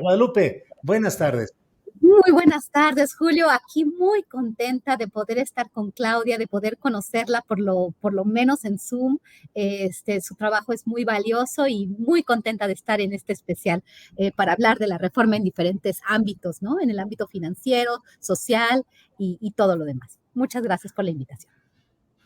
Guadalupe, buenas tardes. Muy buenas tardes, Julio. Aquí muy contenta de poder estar con Claudia, de poder conocerla por lo menos en Zoom. Su trabajo es muy valioso y muy contenta de estar en este especial para hablar de la reforma en diferentes ámbitos, ¿no? En el ámbito financiero, social y todo lo demás. Muchas gracias por la invitación.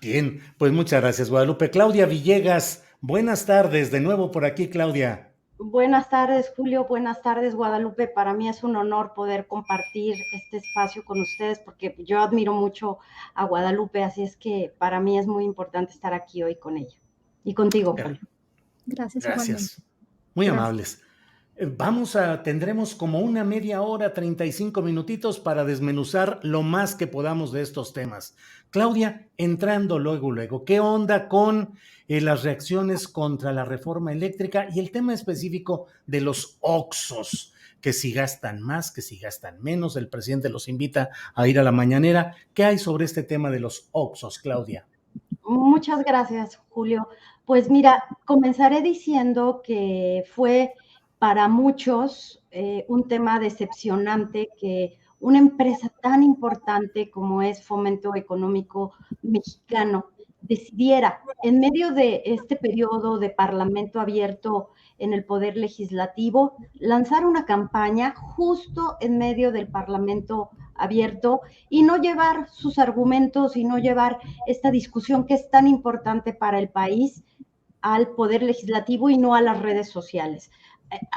Bien, pues muchas gracias, Guadalupe. Claudia Villegas, buenas tardes. De nuevo por aquí, Claudia. Buenas tardes, Julio. Buenas tardes, Guadalupe. Para mí es un honor poder compartir este espacio con ustedes porque yo admiro mucho a Guadalupe, así es que para mí es muy importante estar aquí hoy con ella y contigo, Julio. Gracias igualmente. Gracias. Muy Gracias. amables. Tendremos como una media hora, 35 minutitos para desmenuzar lo más que podamos de estos temas. Claudia, entrando luego, ¿qué onda con las reacciones contra la reforma eléctrica y el tema específico de los OXXOs? Que si gastan más, que si gastan menos, el presidente los invita a ir a la mañanera. ¿Qué hay sobre este tema de los OXXOs, Claudia? Muchas gracias, Julio. Pues mira, comenzaré diciendo que fue para muchos un tema decepcionante que una empresa tan importante como es Fomento Económico Mexicano decidiera, en medio de este periodo de parlamento abierto en el Poder Legislativo, lanzar una campaña justo en medio del parlamento abierto y no llevar sus argumentos y no llevar esta discusión que es tan importante para el país al Poder Legislativo y no a las redes sociales.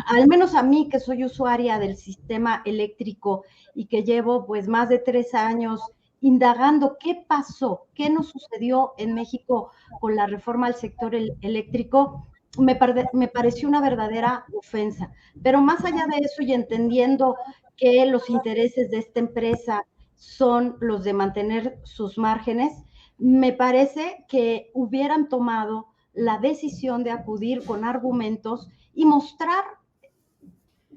Al menos a mí, que soy usuaria del sistema eléctrico y que llevo pues más de 3 años indagando qué pasó, qué nos sucedió en México con la reforma al sector eléctrico, me pareció una verdadera ofensa. Pero más allá de eso y entendiendo que los intereses de esta empresa son los de mantener sus márgenes, me parece que hubieran tomado la decisión de acudir con argumentos y mostrar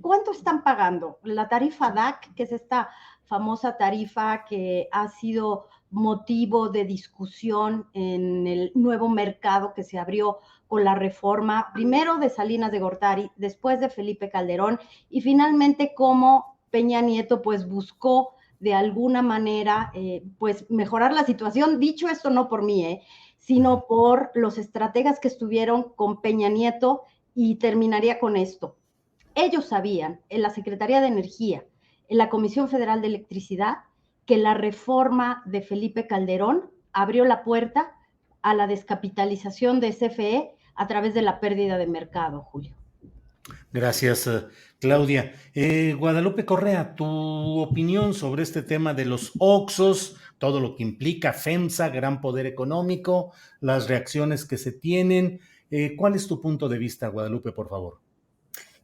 cuánto están pagando. La tarifa DAC, que es esta famosa tarifa que ha sido motivo de discusión en el nuevo mercado que se abrió con la reforma, primero de Salinas de Gortari, después de Felipe Calderón, y finalmente cómo Peña Nieto pues buscó de alguna manera pues mejorar la situación. Dicho esto no por mí, sino por los estrategas que estuvieron con Peña Nieto, y terminaría con esto. Ellos sabían, en la Secretaría de Energía, en la Comisión Federal de Electricidad, que la reforma de Felipe Calderón abrió la puerta a la descapitalización de CFE a través de la pérdida de mercado, Julio. Gracias, Claudia. Guadalupe Correa, tu opinión sobre este tema de los OXXOs, todo lo que implica FEMSA, gran poder económico, las reacciones que se tienen. ¿Cuál es tu punto de vista, Guadalupe, por favor?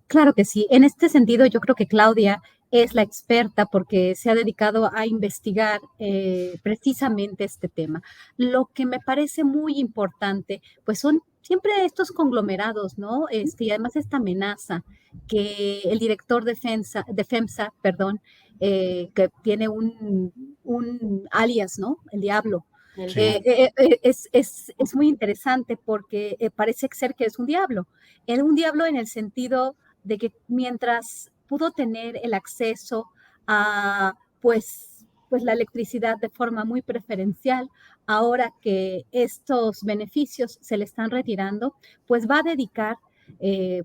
Claro que sí. En este sentido, yo creo que Claudia es la experta porque se ha dedicado a investigar precisamente este tema. Lo que me parece muy importante, pues son siempre estos conglomerados, ¿no? Y además esta amenaza que el director de FEMSA, perdón, que tiene un alias, ¿no? El Diablo. Sí. Es muy interesante porque parece ser que es un diablo. Era un diablo en el sentido de que mientras pudo tener el acceso a pues la electricidad de forma muy preferencial, ahora que estos beneficios se le están retirando, pues va a dedicar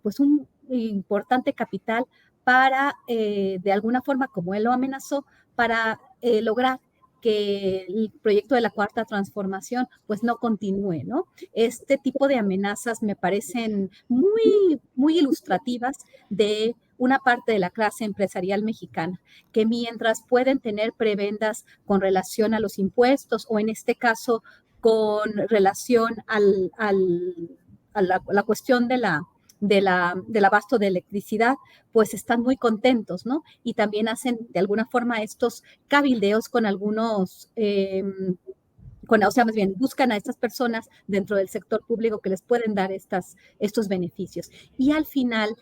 pues un importante capital para, de alguna forma, como él lo amenazó, para lograr que el proyecto de la cuarta transformación pues no continúe, ¿no? Este tipo de amenazas me parecen muy ilustrativas de una parte de la clase empresarial mexicana, que mientras pueden tener prebendas con relación a los impuestos o en este caso con relación a la cuestión del abasto de electricidad, pues están muy contentos, ¿no? Y también hacen de alguna forma estos cabildeos con algunos, o sea, más bien buscan a estas personas dentro del sector público que les pueden dar estos beneficios. Y al final,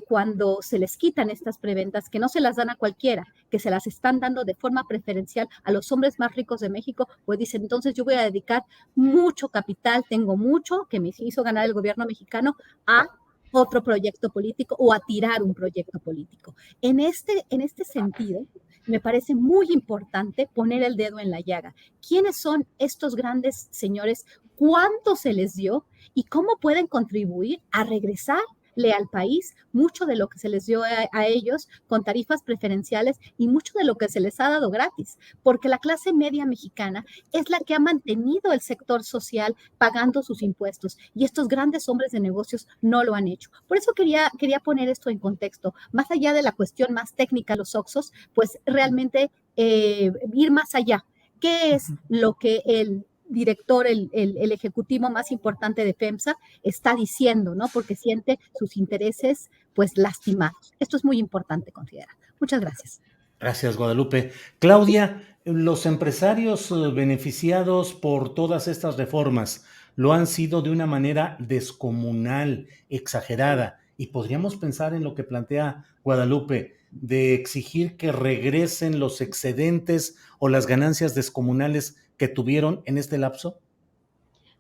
cuando se les quitan estas preventas, que no se las dan a cualquiera, que se las están dando de forma preferencial a los hombres más ricos de México, pues dicen, entonces yo voy a dedicar mucho capital, tengo mucho, que me hizo ganar el gobierno mexicano, a otro proyecto político o a tirar un proyecto político. En este sentido, me parece muy importante poner el dedo en la llaga. ¿Quiénes son estos grandes señores? ¿Cuánto se les dio? ¿Y cómo pueden contribuir a regresarle al país mucho de lo que se les dio a ellos con tarifas preferenciales y mucho de lo que se les ha dado gratis? Porque la clase media mexicana es la que ha mantenido el sector social pagando sus impuestos y estos grandes hombres de negocios no lo han hecho. Por eso quería poner esto en contexto. Más allá de la cuestión más técnica, los Oxxos, pues realmente ir más allá. ¿Qué es lo que el director, el ejecutivo más importante de FEMSA está diciendo, ¿no? Porque siente sus intereses pues lastimados. Esto es muy importante considerar. Muchas gracias. Gracias, Guadalupe. Claudia, los empresarios beneficiados por todas estas reformas lo han sido de una manera descomunal, exagerada, y podríamos pensar en lo que plantea Guadalupe, de exigir que regresen los excedentes o las ganancias descomunales que tuvieron en este lapso.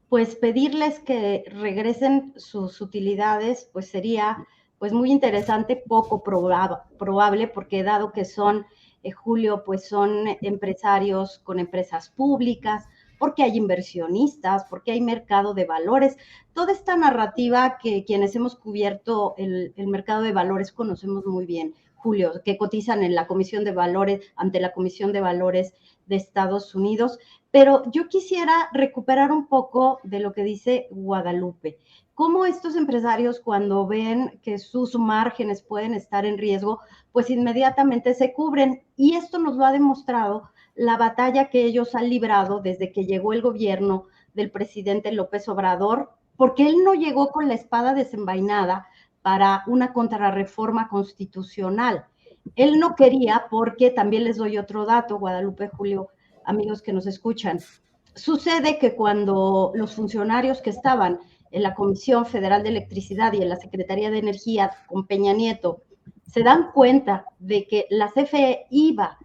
Pues pedirles que regresen sus utilidades, pues sería pues muy interesante, poco probable, porque dado que son, Julio, pues son empresarios con empresas públicas, porque hay inversionistas, porque hay mercado de valores, toda esta narrativa que quienes hemos cubierto el mercado de valores conocemos muy bien, Julio, que cotizan en la Comisión de Valores, ante la Comisión de Valores de Estados Unidos. Pero yo quisiera recuperar un poco de lo que dice Guadalupe. Cómo estos empresarios, cuando ven que sus márgenes pueden estar en riesgo, pues inmediatamente se cubren. Y esto nos lo ha demostrado la batalla que ellos han librado desde que llegó el gobierno del presidente López Obrador, porque él no llegó con la espada desenvainada para una contrarreforma constitucional. Él no quería, porque también les doy otro dato, Guadalupe, Julio, amigos que nos escuchan. Sucede que cuando los funcionarios que estaban en la Comisión Federal de Electricidad y en la Secretaría de Energía con Peña Nieto se dan cuenta de que la CFE iba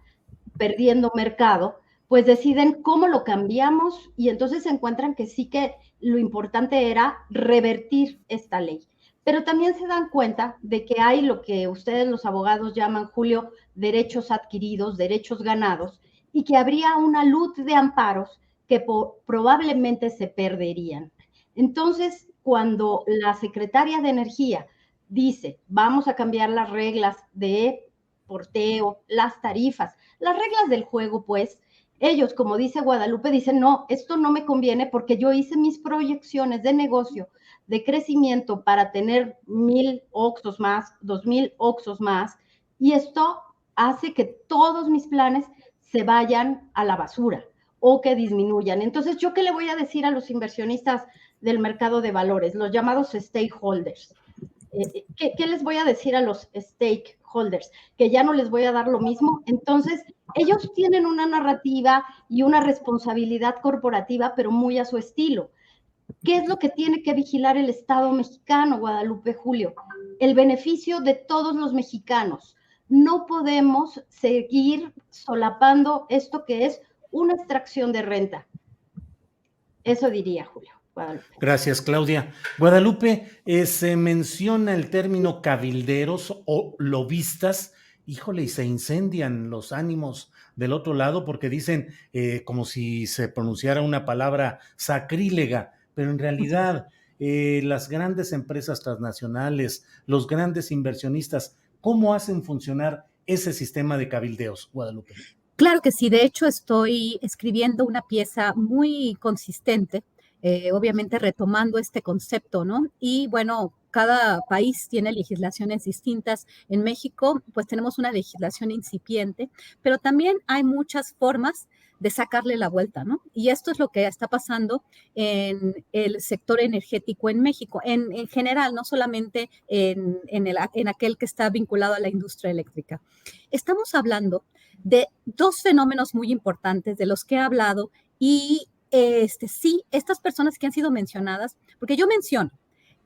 perdiendo mercado, pues deciden cómo lo cambiamos y entonces se encuentran que sí que lo importante era revertir esta ley. Pero también se dan cuenta de que hay lo que ustedes los abogados llaman, Julio, derechos adquiridos, derechos ganados, y que habría una luz de amparos que probablemente se perderían. Entonces, cuando la secretaria de Energía dice, vamos a cambiar las reglas de porteo, las tarifas, las reglas del juego, pues, ellos, como dice Guadalupe, dicen, no, esto no me conviene porque yo hice mis proyecciones de negocio, de crecimiento para tener 1,000 Oxxos más, 2,000 Oxxos más, y esto hace que todos mis planes se vayan a la basura o que disminuyan. Entonces, ¿yo qué le voy a decir a los inversionistas del mercado de valores, los llamados stakeholders? ¿Qué les voy a decir a los stakeholders? Que ya no les voy a dar lo mismo. Entonces, ellos tienen una narrativa y una responsabilidad corporativa, pero muy a su estilo. ¿Qué es lo que tiene que vigilar el Estado mexicano, Guadalupe, Julio? El beneficio de todos los mexicanos. No podemos seguir solapando esto que es una extracción de renta. Eso diría, Julio. Guadalupe. Gracias, Claudia. Guadalupe, se menciona el término cabilderos o lobistas. Híjole, y se incendian los ánimos del otro lado porque dicen como si se pronunciara una palabra sacrílega, pero en realidad las grandes empresas transnacionales, los grandes inversionistas, ¿cómo hacen funcionar ese sistema de cabildeos, Guadalupe? Claro que sí, de hecho estoy escribiendo una pieza muy consistente, obviamente retomando este concepto, ¿no? Y bueno, cada país tiene legislaciones distintas. En México, pues tenemos una legislación incipiente, pero también hay muchas formas de sacarle la vuelta, ¿no? Y esto es lo que está pasando en el sector energético en México, en general, no solamente en aquel que está vinculado a la industria eléctrica. Estamos hablando de dos fenómenos muy importantes de los que he hablado y sí, estas personas que han sido mencionadas, porque yo menciono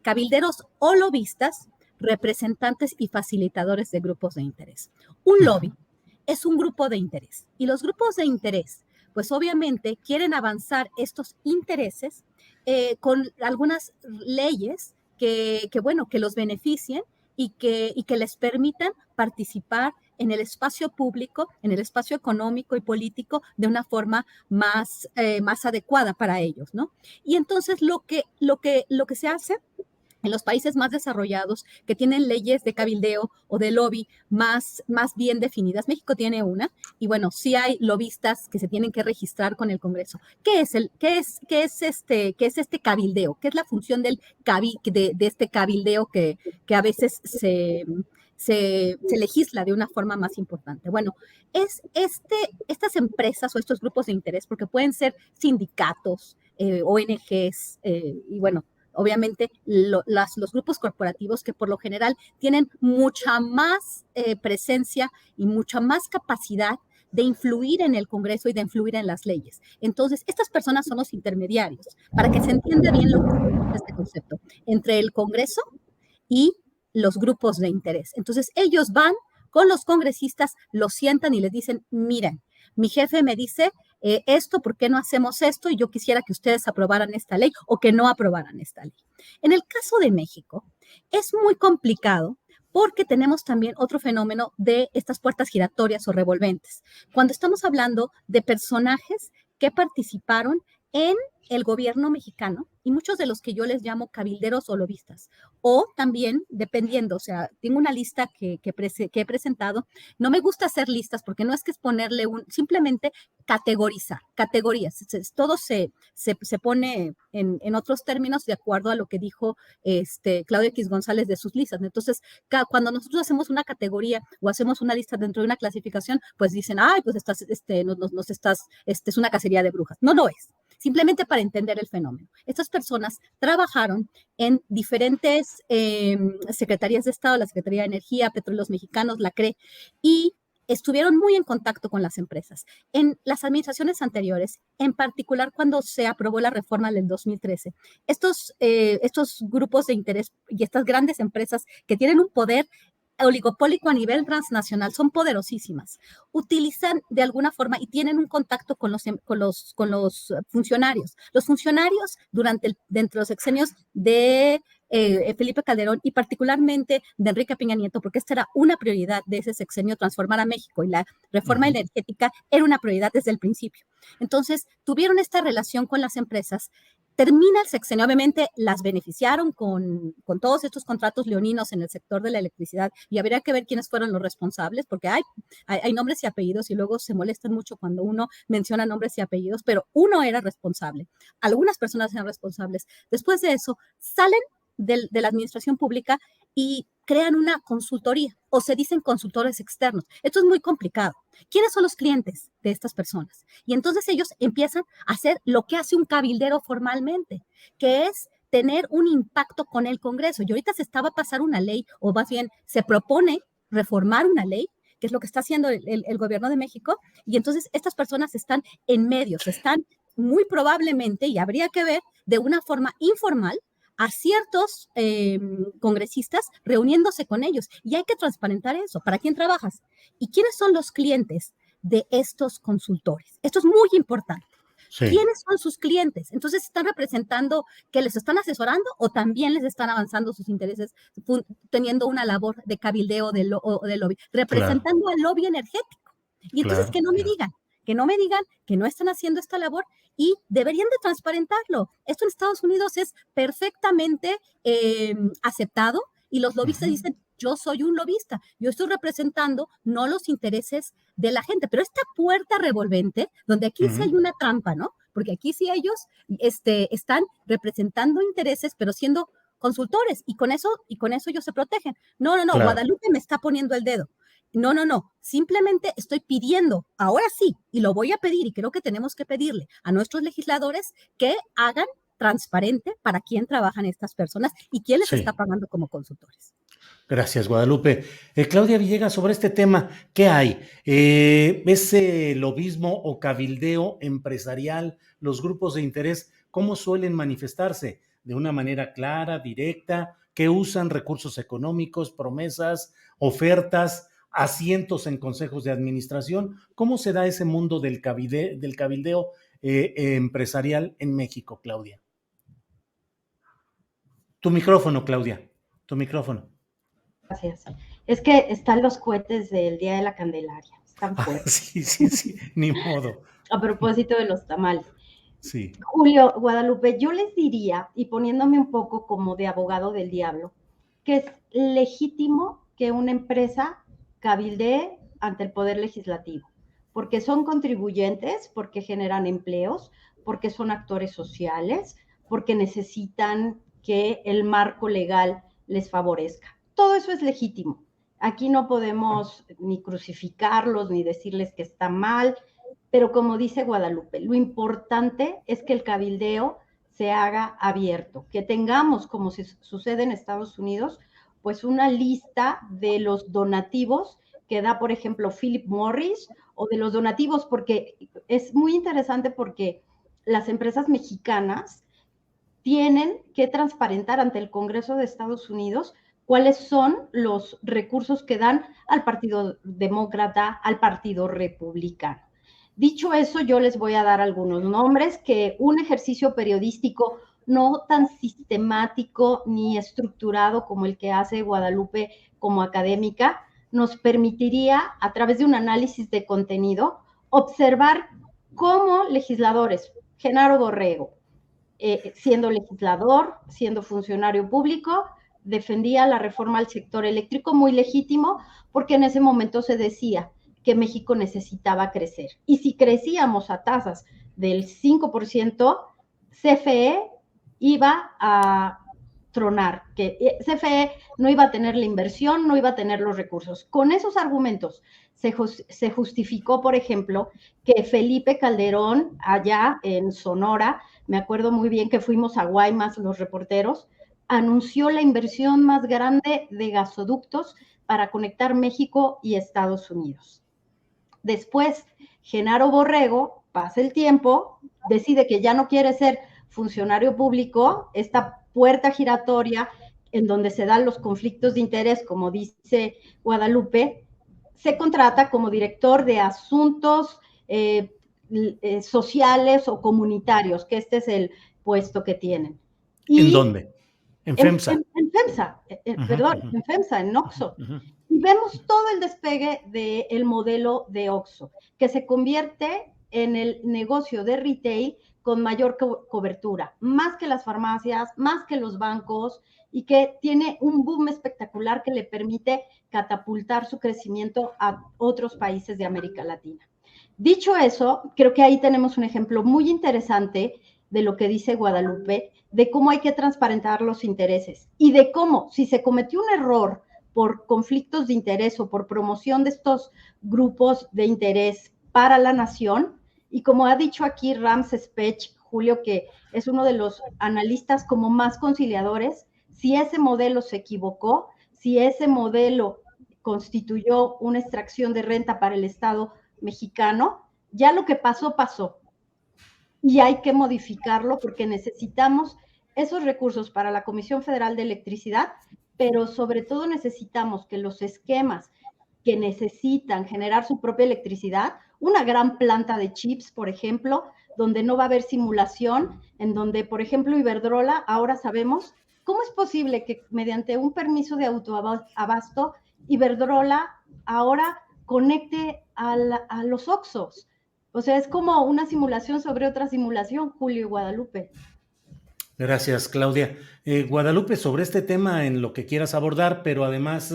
cabilderos o lobistas, representantes y facilitadores de grupos de interés. Un lobby es un grupo de interés y los grupos de interés, pues obviamente quieren avanzar estos intereses con algunas leyes bueno, que los beneficien y que les permitan participar en el espacio público, en el espacio económico y político de una forma más adecuada para ellos, ¿no? Y entonces lo que se hace en los países más desarrollados que tienen leyes de cabildeo o de lobby más bien definidas. México tiene una, y bueno, sí hay lobistas que se tienen que registrar con el Congreso. ¿Qué es este cabildeo? ¿Qué es la función de este cabildeo que a veces se legisla de una forma más importante? Bueno, estas empresas o estos grupos de interés, porque pueden ser sindicatos, ONGs, y bueno, obviamente los grupos corporativos que por lo general tienen mucha más presencia y mucha más capacidad de influir en el Congreso y de influir en las leyes. Entonces, estas personas son los intermediarios, para que se entienda bien lo que es este concepto, entre el Congreso y los grupos de interés. Entonces, ellos van con los congresistas, los sientan y les dicen, miren, mi jefe me dice esto, ¿por qué no hacemos esto? Y yo quisiera que ustedes aprobaran esta ley o que no aprobaran esta ley. En el caso de México, es muy complicado porque tenemos también otro fenómeno de estas puertas giratorias o revolventes. Cuando estamos hablando de personajes que participaron en el gobierno mexicano y muchos de los que yo les llamo cabilderos o lobistas, o también, dependiendo, o sea, tengo una lista que he presentado. No me gusta hacer listas porque no es que es ponerle simplemente categorizar, categorías. Todo se pone en otros términos de acuerdo a lo que dijo Claudio X González de sus listas. Entonces, cuando nosotros hacemos una categoría o hacemos una lista dentro de una clasificación, pues dicen, ay, pues es una cacería de brujas. No lo es. Simplemente para entender el fenómeno. Estas personas trabajaron en diferentes secretarías de Estado, la Secretaría de Energía, Petróleos Mexicanos, la CRE, y estuvieron muy en contacto con las empresas. En las administraciones anteriores, en particular cuando se aprobó la reforma del 2013, estos grupos de interés y estas grandes empresas que tienen un poder oligopólico a nivel transnacional, son poderosísimas, utilizan de alguna forma y tienen un contacto con los funcionarios. Los funcionarios dentro de los sexenios de Felipe Calderón y particularmente de Enrique Peña Nieto, porque esta era una prioridad de ese sexenio, transformar a México, y la reforma energética era una prioridad desde el principio. Entonces, tuvieron esta relación con las empresas. Termina el sexenio, obviamente las beneficiaron con todos estos contratos leoninos en el sector de la electricidad, y habría que ver quiénes fueron los responsables, porque hay nombres y apellidos y luego se molestan mucho cuando uno menciona nombres y apellidos, pero uno era responsable, algunas personas eran responsables. Después de eso, salen de la administración pública y crean una consultoría, o se dicen consultores externos. Esto es muy complicado. ¿Quiénes son los clientes de estas personas? Y entonces ellos empiezan a hacer lo que hace un cabildero formalmente, que es tener un impacto con el Congreso. Y ahorita se estaba a pasar una ley, o más bien se propone reformar una ley, que es lo que está haciendo el gobierno de México, y entonces estas personas están en medio, están muy probablemente, y habría que ver de una forma informal, a ciertos congresistas reuniéndose con ellos. Y hay que transparentar eso. ¿Para quién trabajas? ¿Y quiénes son los clientes de estos consultores? Esto es muy importante. Sí. ¿Quiénes son sus clientes? Entonces, ¿están representando que les están asesorando o también les están avanzando sus intereses, teniendo una labor de cabildeo o de lobby, representando claro. Al lobby energético? Y entonces claro, que no me digan que no están haciendo esta labor, y deberían de transparentarlo. Esto en Estados Unidos es perfectamente aceptado, y los lobistas dicen, yo soy un lobista, yo estoy representando no los intereses de la gente, pero esta puerta revolvente, donde aquí sí hay una trampa, ¿no? Porque aquí sí ellos están representando intereses, pero siendo consultores, y con eso ellos se protegen. No, claro. Guadalupe me está poniendo el dedo. No, simplemente estoy pidiendo, ahora sí, y lo voy a pedir, y creo que tenemos que pedirle a nuestros legisladores que hagan transparente para quién trabajan estas personas y quién les está pagando como consultores. Gracias, Guadalupe. Claudia Villegas, sobre este tema, ¿qué hay? ¿Ese lobismo o cabildeo empresarial, los grupos de interés, cómo suelen manifestarse? ¿De una manera clara, directa? ¿Qué usan? ¿Recursos económicos, promesas, ofertas, asientos en consejos de administración? ¿Cómo se da ese mundo del cabildeo empresarial en México, Claudia? Tu micrófono, Claudia, tu micrófono. Gracias. Es que están los cohetes del Día de la Candelaria, están fuertes. Sí, ni modo. A propósito de los tamales. Sí. Julio, Guadalupe, yo les diría, y poniéndome un poco como de abogado del diablo, que es legítimo que una empresa cabildee ante el Poder Legislativo, porque son contribuyentes, porque generan empleos, porque son actores sociales, porque necesitan que el marco legal les favorezca. Todo eso es legítimo. Aquí no podemos ni crucificarlos, ni decirles que está mal, pero como dice Guadalupe, lo importante es que el cabildeo se haga abierto, que tengamos, como sucede en Estados Unidos, pues una lista de los donativos que da, por ejemplo, Philip Morris, o de los donativos, porque es muy interesante porque las empresas mexicanas tienen que transparentar ante el Congreso de Estados Unidos cuáles son los recursos que dan al Partido Demócrata, al Partido Republicano. Dicho eso, yo les voy a dar algunos nombres que un ejercicio periodístico no tan sistemático ni estructurado como el que hace Guadalupe como académica nos permitiría, a través de un análisis de contenido, observar cómo legisladores, Genaro Borrego, siendo legislador, siendo funcionario público, defendía la reforma al sector eléctrico, muy legítimo, porque en ese momento se decía que México necesitaba crecer. Y si crecíamos a tasas del 5%, CFE iba a tronar, que CFE no iba a tener la inversión, no iba a tener los recursos. Con esos argumentos se justificó, por ejemplo, que Felipe Calderón, allá en Sonora, me acuerdo muy bien que fuimos a Guaymas los reporteros, anunció la inversión más grande de gasoductos para conectar México y Estados Unidos. Después, Genaro Borrego, pasa el tiempo, decide que ya no quiere ser funcionario público, esta puerta giratoria en donde se dan los conflictos de interés, como dice Guadalupe, se contrata como director de asuntos sociales o comunitarios, que este es el puesto que tienen. Y ¿en dónde? En FEMSA. En FEMSA, perdón, en FEMSA, en OXXO. Y vemos todo el despegue del modelo de OXXO, que se convierte en el negocio de retail con mayor cobertura, más que las farmacias, más que los bancos, y que tiene un boom espectacular que le permite catapultar su crecimiento a otros países de América Latina. Dicho eso, creo que ahí tenemos un ejemplo muy interesante de lo que dice Guadalupe, de cómo hay que transparentar los intereses y de cómo, si se cometió un error por conflictos de interés o por promoción de estos grupos de interés para la nación, y como ha dicho aquí Ramses Pech, Julio, que es uno de los analistas como más conciliadores, si ese modelo se equivocó, si ese modelo constituyó una extracción de renta para el Estado mexicano, ya lo que pasó, pasó. Y hay que modificarlo porque necesitamos esos recursos para la Comisión Federal de Electricidad, pero sobre todo necesitamos que los esquemas que necesitan generar su propia electricidad, una gran planta de chips, por ejemplo, donde no va a haber simulación, en donde, por ejemplo, Iberdrola, ahora sabemos cómo es posible que mediante un permiso de autoabasto, Iberdrola ahora conecte a los OXXOs. O sea, es como una simulación sobre otra simulación, Julio y Guadalupe. Gracias, Claudia. Guadalupe, sobre este tema en lo que quieras abordar, pero además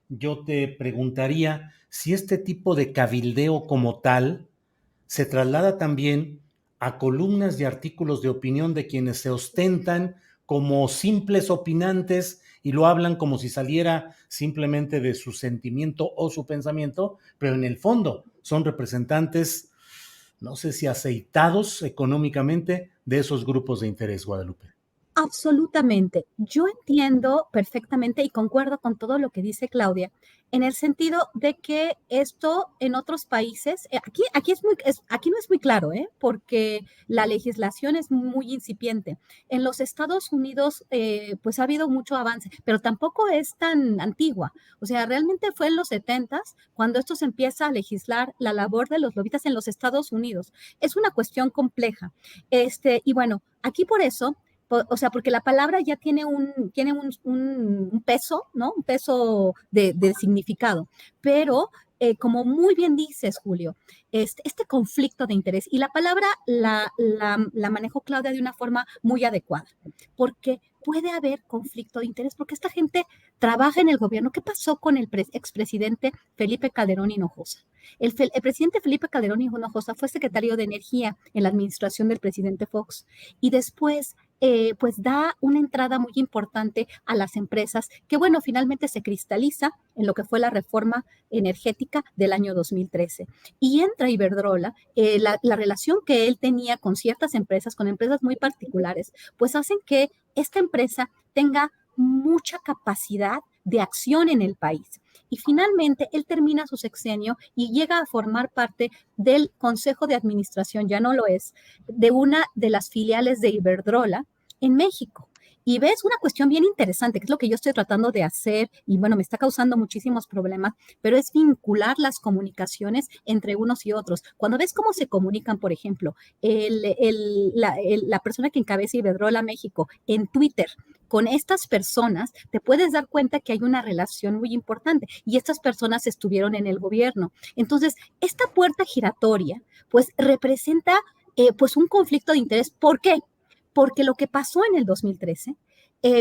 yo te preguntaría si este tipo de cabildeo como tal se traslada también a columnas y artículos de opinión de quienes se ostentan como simples opinantes y lo hablan como si saliera simplemente de su sentimiento o su pensamiento, pero en el fondo son representantes, no sé si aceitados económicamente, de esos grupos de interés, Guadalupe. Absolutamente. Yo entiendo perfectamente y concuerdo con todo lo que dice Claudia, en el sentido de que esto en otros países, aquí no es muy claro, porque la legislación es muy incipiente. En los Estados Unidos, pues ha habido mucho avance, pero tampoco es tan antigua. O sea, realmente fue en los 70s cuando esto se empieza a legislar la labor de los lobistas en los Estados Unidos. Es una cuestión compleja. Y bueno, aquí por eso O sea, porque la palabra ya tiene un peso, ¿no? Un peso de significado, pero como muy bien dices, Julio, este conflicto de interés, y la palabra la manejó Claudia de una forma muy adecuada, porque puede haber conflicto de interés, porque esta gente trabaja en el gobierno. ¿Qué pasó con el expresidente Felipe Calderón Hinojosa? El presidente Felipe Calderón Hinojosa fue secretario de Energía en la administración del presidente Fox, y después pues da una entrada muy importante a las empresas que, bueno, finalmente se cristaliza en lo que fue la reforma energética del año 2013. Y entra Iberdrola, la relación que él tenía con ciertas empresas, con empresas muy particulares, pues hacen que esta empresa tenga mucha capacidad de acción en el país. Y finalmente él termina su sexenio y llega a formar parte del Consejo de Administración, ya no lo es, de una de las filiales de Iberdrola en México. Y ves una cuestión bien interesante, que es lo que yo estoy tratando de hacer, y bueno, me está causando muchísimos problemas, pero es vincular las comunicaciones entre unos y otros. Cuando ves cómo se comunican, por ejemplo, la persona que encabeza Iberdrola México en Twitter, con estas personas, te puedes dar cuenta que hay una relación muy importante y estas personas estuvieron en el gobierno. Entonces, esta puerta giratoria, pues representa pues un conflicto de interés. ¿Por qué? Porque lo que pasó en el 2013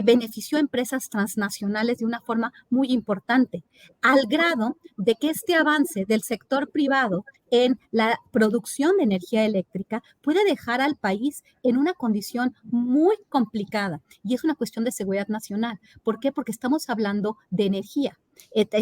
benefició a empresas transnacionales de una forma muy importante, al grado de que este avance del sector privado en la producción de energía eléctrica puede dejar al país en una condición muy complicada, y es una cuestión de seguridad nacional. ¿Por qué? Porque estamos hablando de energía.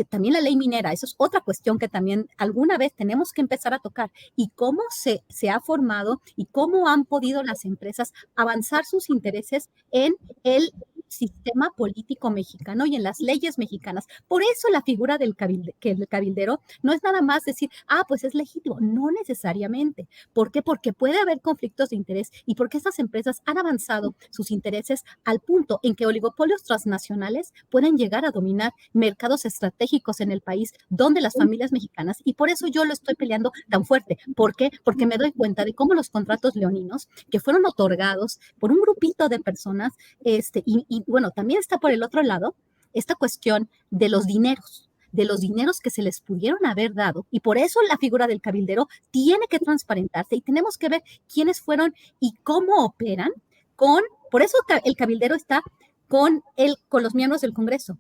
También la ley minera, eso es otra cuestión que también alguna vez tenemos que empezar a tocar, y cómo se ha formado y cómo han podido las empresas avanzar sus intereses en el sistema político mexicano y en las leyes mexicanas. Por eso la figura del cabildero no es nada más decir, pues es legítimo. No necesariamente. ¿Por qué? Porque puede haber conflictos de interés y porque estas empresas han avanzado sus intereses al punto en que oligopolios transnacionales pueden llegar a dominar mercados estratégicos en el país donde las familias mexicanas, y por eso yo lo estoy peleando tan fuerte. ¿Por qué? Porque me doy cuenta de cómo los contratos leoninos que fueron otorgados por un grupito de personas, y bueno, también está por el otro lado esta cuestión de los dineros que se les pudieron haber dado, y por eso la figura del cabildero tiene que transparentarse y tenemos que ver quiénes fueron y cómo operan por eso el cabildero está con los miembros del Congreso.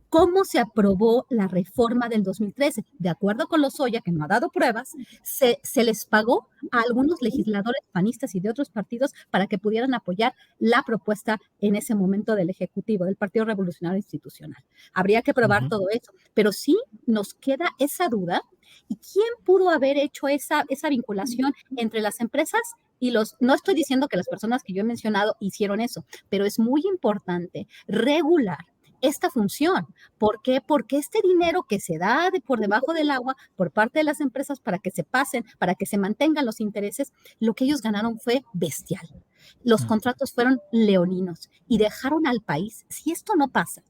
¿Cómo se aprobó la reforma del 2013? De acuerdo con Lozoya, que no ha dado pruebas, se les pagó a algunos legisladores panistas y de otros partidos para que pudieran apoyar la propuesta en ese momento del Ejecutivo, del Partido Revolucionario Institucional. Habría que probar todo eso, pero sí nos queda esa duda. ¿Y quién pudo haber hecho esa vinculación entre las empresas y no estoy diciendo que las personas que yo he mencionado hicieron eso, pero es muy importante regular esta función? ¿Por qué? Porque este dinero que se da por debajo del agua por parte de las empresas para que se pasen, para que se mantengan los intereses, lo que ellos ganaron fue bestial. Los contratos fueron leoninos y dejaron al país. Si esto no pasa,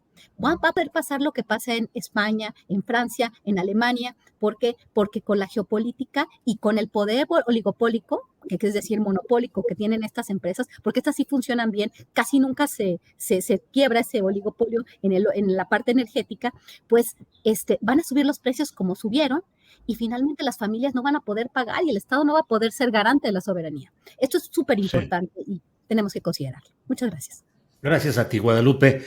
va a poder pasar lo que pasa en España, en Francia, en Alemania. ¿Por qué? Porque con la geopolítica y con el poder oligopólico, que es decir, monopólico, que tienen estas empresas, porque estas sí funcionan bien, casi nunca se quiebra ese oligopolio en la parte energética, pues van a subir los precios como subieron, y finalmente las familias no van a poder pagar y el Estado no va a poder ser garante de la soberanía. Esto es súper importante y tenemos que considerarlo. Muchas gracias. Gracias a ti, Guadalupe.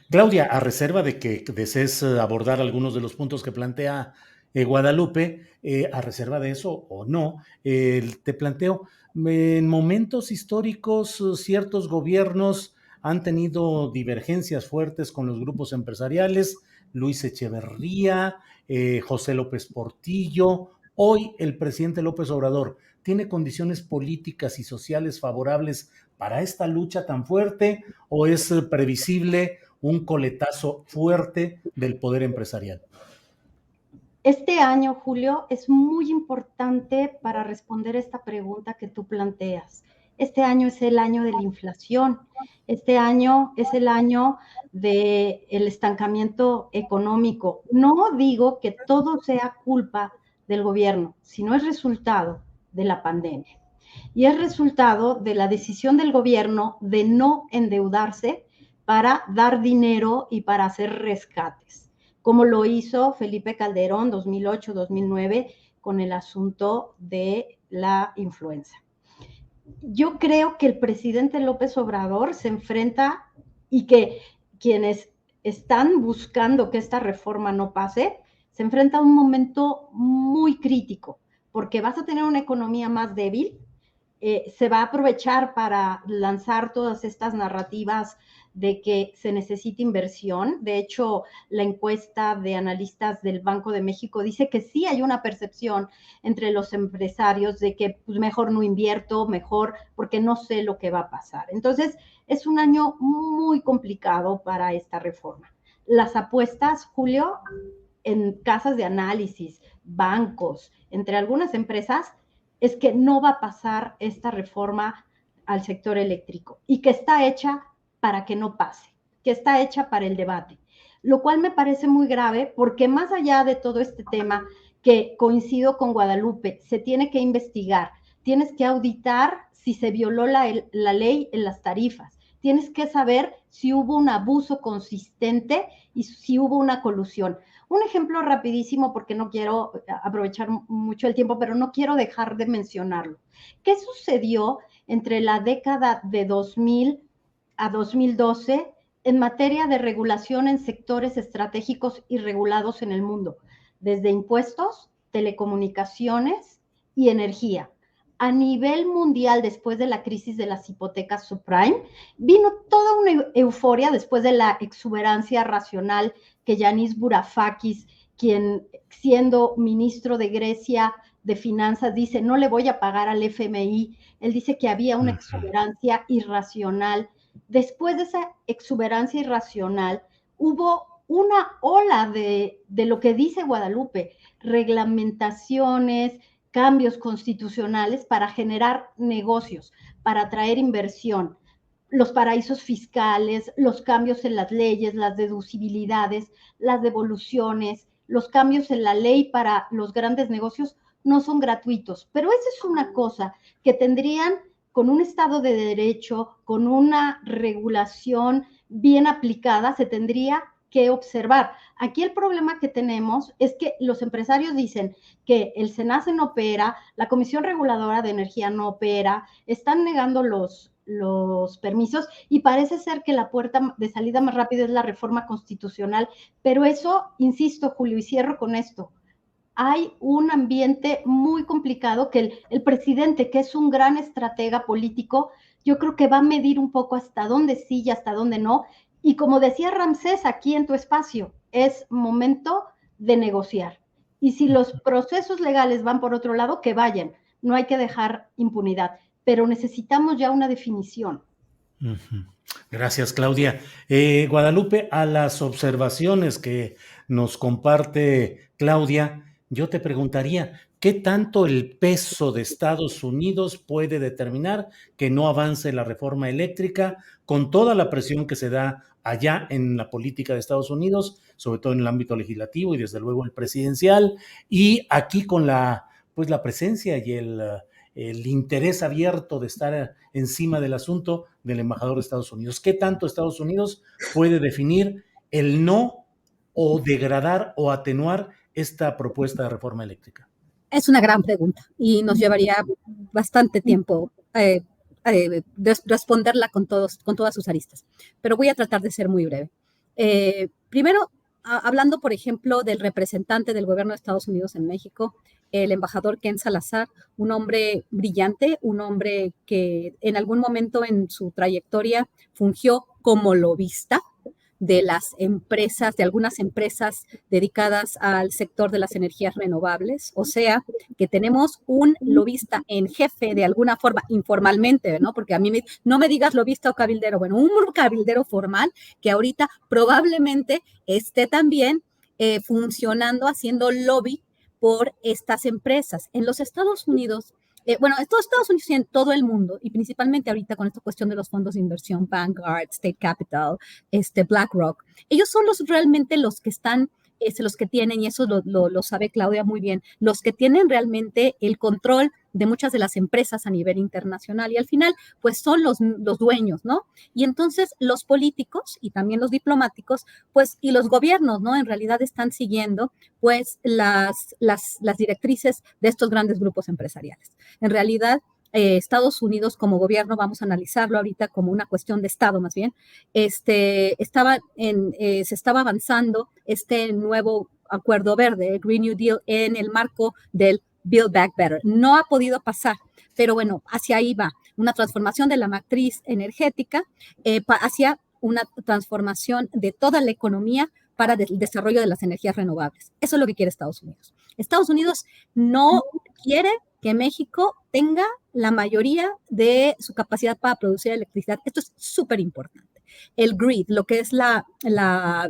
Claudia, a reserva de que desees abordar algunos de los puntos que plantea Guadalupe, a reserva de eso o no, te planteo, en momentos históricos ciertos gobiernos han tenido divergencias fuertes con los grupos empresariales, Luis Echeverría, José López Portillo. Hoy el presidente López Obrador tiene condiciones políticas y sociales favorables para esta lucha tan fuerte, o es previsible un coletazo fuerte del poder empresarial? Este año, Julio, es muy importante para responder esta pregunta que tú planteas. Este año es el año de la inflación. Este año es el año del estancamiento económico. No digo que todo sea culpa del gobierno, sino es resultado de la pandemia. y es resultado de la decisión del gobierno de no endeudarse para dar dinero y para hacer rescates, como lo hizo Felipe Calderón 2008-2009 con el asunto de la influenza. Yo creo que el presidente López Obrador se enfrenta, y que quienes están buscando que esta reforma no pase, se enfrenta a un momento muy crítico, porque vas a tener una economía más débil, se va a aprovechar para lanzar todas estas narrativas de que se necesita inversión. De hecho, la encuesta de analistas del Banco de México dice que sí hay una percepción entre los empresarios de que pues, mejor no invierto, mejor porque no sé lo que va a pasar. Entonces, es un año muy complicado para esta reforma. Las apuestas, Julio, en casas de análisis, bancos, entre algunas empresas, es que no va a pasar esta reforma al sector eléctrico y que está hecha para que no pase, que está hecha para el debate, lo cual me parece muy grave porque más allá de todo este tema, que coincido con Guadalupe, se tiene que investigar, tienes que auditar si se violó la ley en las tarifas, tienes que saber si hubo un abuso consistente y si hubo una colusión. Un ejemplo rapidísimo, porque no quiero aprovechar mucho el tiempo, pero no quiero dejar de mencionarlo. ¿Qué sucedió entre la década de 2000 a 2012 en materia de regulación en sectores estratégicos y regulados en el mundo? Desde impuestos, telecomunicaciones y energía. A nivel mundial, después de la crisis de las hipotecas subprime, vino toda una euforia después de la exuberancia racional que Yanis Varoufakis, quien siendo ministro de Grecia de Finanzas dice, no le voy a pagar al FMI, él dice que había una exuberancia irracional. Después de esa exuberancia irracional, hubo una ola de lo que dice Guadalupe, reglamentaciones, cambios constitucionales para generar negocios, para atraer inversión, los paraísos fiscales, los cambios en las leyes, las deducibilidades, las devoluciones, los cambios en la ley para los grandes negocios no son gratuitos. Pero esa es una cosa que tendrían con un Estado de Derecho, con una regulación bien aplicada, se tendría que observar. Aquí el problema que tenemos es que los empresarios dicen que el SENACE no opera, la Comisión Reguladora de Energía no opera, están negando los permisos y parece ser que la puerta de salida más rápida es la reforma constitucional, pero eso, insisto, Julio, y cierro con esto, hay un ambiente muy complicado que el presidente, que es un gran estratega político, yo creo que va a medir un poco hasta dónde sí y hasta dónde no, y como decía Ramsés aquí en tu espacio, es momento de negociar. Y si los procesos legales van por otro lado, que vayan, no hay que dejar impunidad, pero necesitamos ya una definición. Gracias, Claudia. Guadalupe, a las observaciones que nos comparte Claudia, yo te preguntaría, ¿qué tanto el peso de Estados Unidos puede determinar que no avance la reforma eléctrica con toda la presión que se da allá en la política de Estados Unidos, sobre todo en el ámbito legislativo y desde luego el presidencial, y aquí con pues la presencia y el interés abierto de estar encima del asunto del embajador de Estados Unidos? ¿Qué tanto Estados Unidos puede definir el no o degradar o atenuar esta propuesta de reforma eléctrica? Es una gran pregunta y nos llevaría bastante tiempo responderla con todas sus aristas. Pero voy a tratar de ser muy breve. Primero, hablando, por ejemplo, del representante del gobierno de Estados Unidos en México, el embajador Ken Salazar, un hombre brillante, un hombre que en algún momento en su trayectoria fungió como lobista de las empresas, de algunas empresas dedicadas al sector de las energías renovables. O sea, que tenemos un lobista en jefe de alguna forma, informalmente, ¿no? Porque a mí no me digas lobista o cabildero, bueno, un cabildero formal que ahorita probablemente esté también funcionando, haciendo lobby por estas empresas. En los Estados Unidos, bueno, en todos Estados Unidos y en todo el mundo, y principalmente ahorita con esta cuestión de los fondos de inversión, Vanguard, State Capital, BlackRock, ellos son realmente los que están los que tienen, y eso lo sabe Claudia muy bien, los que tienen realmente el control de muchas de las empresas a nivel internacional y al final pues son los dueños, ¿no? Y entonces los políticos y también los diplomáticos pues y los gobiernos, ¿no? En realidad están siguiendo pues las directrices de estos grandes grupos empresariales. En realidad Estados Unidos como gobierno, vamos a analizarlo ahorita como una cuestión de Estado más bien, se estaba avanzando este nuevo acuerdo verde, el Green New Deal, en el marco del Build Back Better. No ha podido pasar, pero bueno, hacia ahí va, una transformación de la matriz energética hacia una transformación de toda la economía para el desarrollo de las energías renovables. Eso es lo que quiere Estados Unidos. Estados Unidos no quiere que México tenga la mayoría de su capacidad para producir electricidad. Esto es súper importante. El grid, lo que es la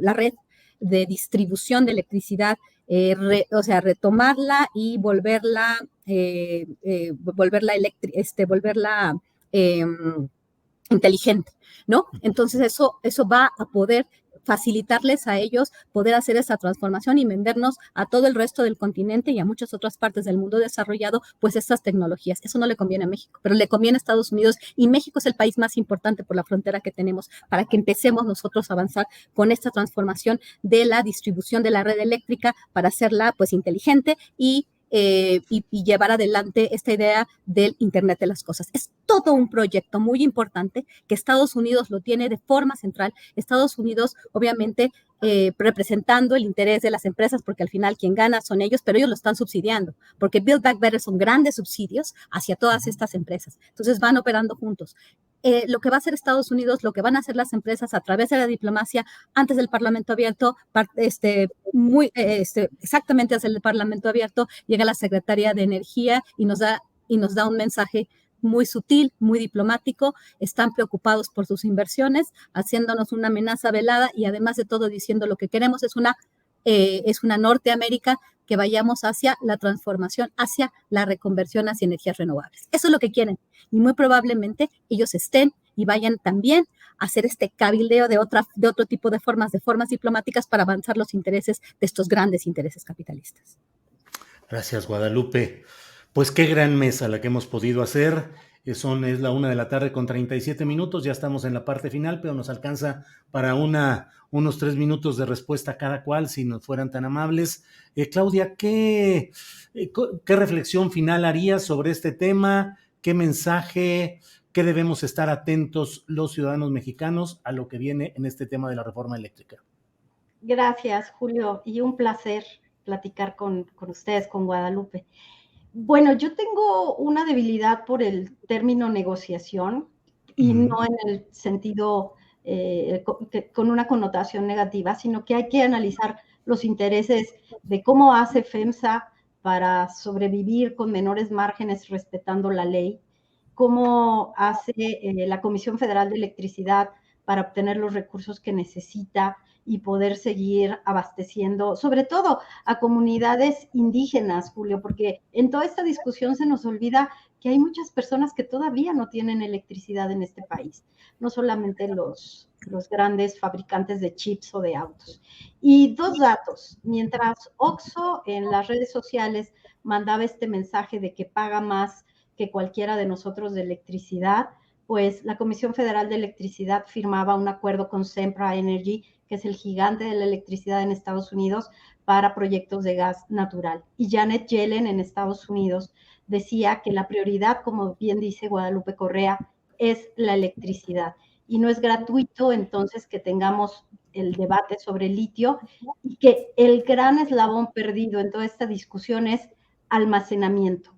red de distribución de electricidad, retomarla y volverla inteligente, ¿no? Entonces eso va a poder facilitarles a ellos poder hacer esa transformación y vendernos a todo el resto del continente y a muchas otras partes del mundo desarrollado, pues estas tecnologías. Eso no le conviene a México, pero le conviene a Estados Unidos y México es el país más importante por la frontera que tenemos para que empecemos nosotros a avanzar con esta transformación de la distribución de la red eléctrica para hacerla pues inteligente y llevar adelante esta idea del Internet de las cosas. Es todo un proyecto muy importante que Estados Unidos lo tiene de forma central. Estados Unidos, obviamente, representando el interés de las empresas, porque al final quien gana son ellos, pero ellos lo están subsidiando, porque Build Back Better son grandes subsidios hacia todas estas empresas. Entonces van operando juntos. Lo que va a hacer Estados Unidos, lo que van a hacer las empresas a través de la diplomacia antes del Parlamento abierto, exactamente hacia el Parlamento abierto, llega la Secretaría de Energía y nos da un mensaje muy sutil, muy diplomático, están preocupados por sus inversiones, haciéndonos una amenaza velada y además de todo diciendo lo que queremos es una Norteamérica que vayamos hacia la transformación, hacia la reconversión hacia energías renovables. Eso es lo que quieren y muy probablemente ellos estén y vayan también a hacer este cabildeo de otro tipo de formas diplomáticas para avanzar los intereses de estos grandes intereses capitalistas. Gracias, Guadalupe. Pues qué gran mesa la que hemos podido hacer. Es la 1:37 PM, ya estamos en la parte final, pero nos alcanza para unos 3 minutos de respuesta cada cual, si nos fueran tan amables. Claudia, ¿qué reflexión final harías sobre este tema? ¿Qué mensaje? ¿Qué debemos estar atentos los ciudadanos mexicanos a lo que viene en este tema de la reforma eléctrica? Gracias, Julio, y un placer platicar con ustedes, con Guadalupe. Bueno, yo tengo una debilidad por el término negociación y no en el sentido con una connotación negativa, sino que hay que analizar los intereses de cómo hace FEMSA para sobrevivir con menores márgenes respetando la ley, cómo hace la Comisión Federal de Electricidad para obtener los recursos que necesita y poder seguir abasteciendo, sobre todo a comunidades indígenas, Julio, porque en toda esta discusión se nos olvida que hay muchas personas que todavía no tienen electricidad en este país, no solamente los grandes fabricantes de chips o de autos. Y 2 datos, mientras Oxxo en las redes sociales mandaba este mensaje de que paga más que cualquiera de nosotros de electricidad, pues la Comisión Federal de Electricidad firmaba un acuerdo con Sempra Energy, que es el gigante de la electricidad en Estados Unidos, para proyectos de gas natural. Y Janet Yellen en Estados Unidos decía que la prioridad, como bien dice Guadalupe Correa, es la electricidad. Y no es gratuito entonces que tengamos el debate sobre el litio y que el gran eslabón perdido en toda esta discusión es almacenamiento.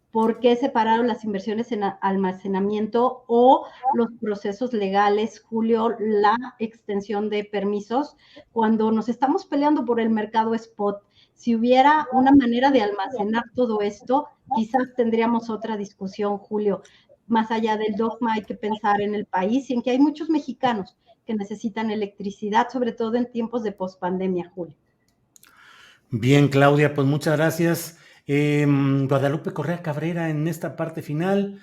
¿Por qué separaron las inversiones en almacenamiento o los procesos legales, Julio, la extensión de permisos, cuando nos estamos peleando por el mercado spot? Si hubiera una manera de almacenar todo esto, quizás tendríamos otra discusión, Julio. Más allá del dogma, hay que pensar en el país y en que hay muchos mexicanos que necesitan electricidad, sobre todo en tiempos de pospandemia, Julio. Bien, Claudia, pues muchas gracias. Guadalupe Correa Cabrera, en esta parte final,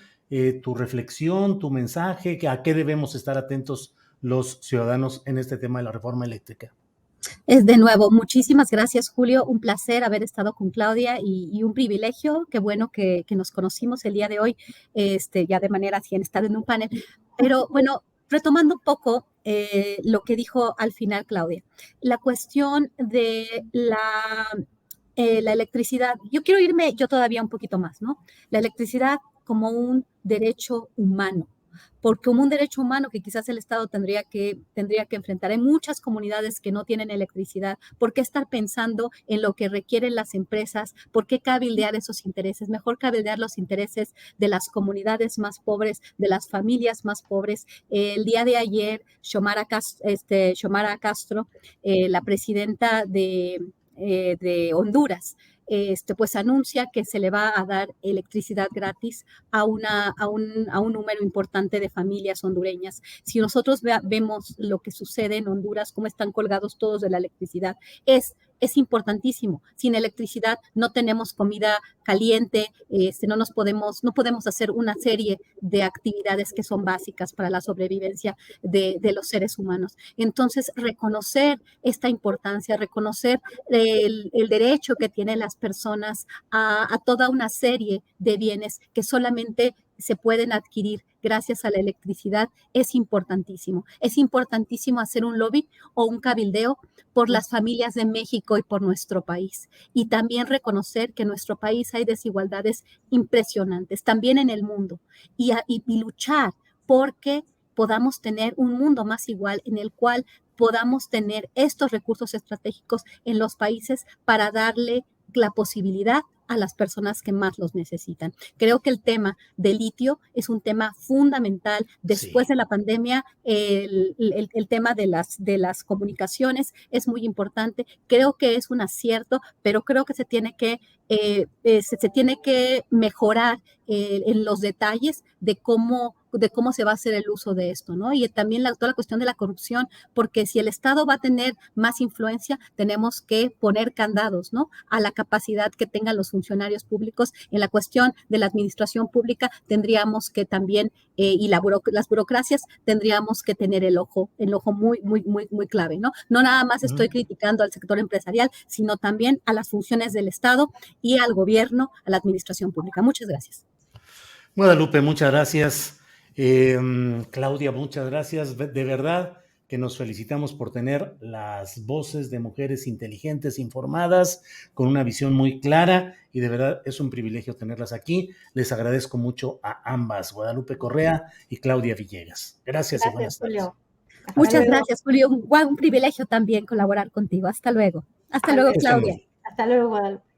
tu reflexión, tu mensaje, ¿a qué debemos estar atentos los ciudadanos en este tema de la reforma eléctrica? Es de nuevo, muchísimas gracias, Julio. Un placer haber estado con Claudia y un privilegio. Qué bueno que nos conocimos el día de hoy, ya de manera así, en estar en un panel. Pero bueno, retomando un poco lo que dijo al final Claudia, la cuestión de la electricidad. Yo quiero irme yo todavía un poquito más, ¿no? La electricidad como un derecho humano, porque como un derecho humano que quizás el Estado tendría que enfrentar. Hay muchas comunidades que no tienen electricidad. ¿Por qué estar pensando en lo que requieren las empresas? ¿Por qué cabildear esos intereses? Mejor cabildear los intereses de las comunidades más pobres, de las familias más pobres. El día de ayer, Xiomara Castro, la presidenta de Honduras, pues anuncia que se le va a dar electricidad gratis a un número importante de familias hondureñas. Si nosotros vemos lo que sucede en Honduras, cómo están colgados todos de la electricidad, es importantísimo. Sin electricidad no tenemos comida caliente, no podemos hacer una serie de actividades que son básicas para la sobrevivencia de los seres humanos. Entonces, reconocer esta importancia, reconocer el derecho que tienen las personas a toda una serie de bienes que solamente se pueden adquirir gracias a la electricidad, es importantísimo. Es importantísimo hacer un lobby o un cabildeo por las familias de México y por nuestro país. Y también reconocer que en nuestro país hay desigualdades impresionantes, también en el mundo, y luchar porque podamos tener un mundo más igual en el cual podamos tener estos recursos estratégicos en los países para darle la posibilidad a las personas que más los necesitan. Creo que el tema del litio es un tema fundamental. Después de la pandemia, el tema de las comunicaciones es muy importante. Creo que es un acierto, pero creo que se tiene que mejorar en los detalles de cómo se va a hacer el uso de esto, ¿no? Y también toda la cuestión de la corrupción, porque si el Estado va a tener más influencia, tenemos que poner candados, ¿no? A la capacidad que tengan los funcionarios públicos. En la cuestión de la administración pública, tendríamos que también, y las burocracias, tendríamos que tener el ojo muy, muy, muy, muy clave, ¿no? No nada más estoy criticando al sector empresarial, sino también a las funciones del Estado y al gobierno, a la administración pública. Muchas gracias. Guadalupe, muchas gracias. Claudia, muchas gracias. De verdad que nos felicitamos por tener las voces de mujeres inteligentes, informadas, con una visión muy clara, y de verdad es un privilegio tenerlas aquí. Les agradezco mucho a ambas, Guadalupe Correa y Claudia Villegas. Gracias y buenas tardes. Muchas gracias, Julio. Un privilegio también colaborar contigo. Hasta luego. Hasta luego, Claudia. Hasta luego, Guadalupe.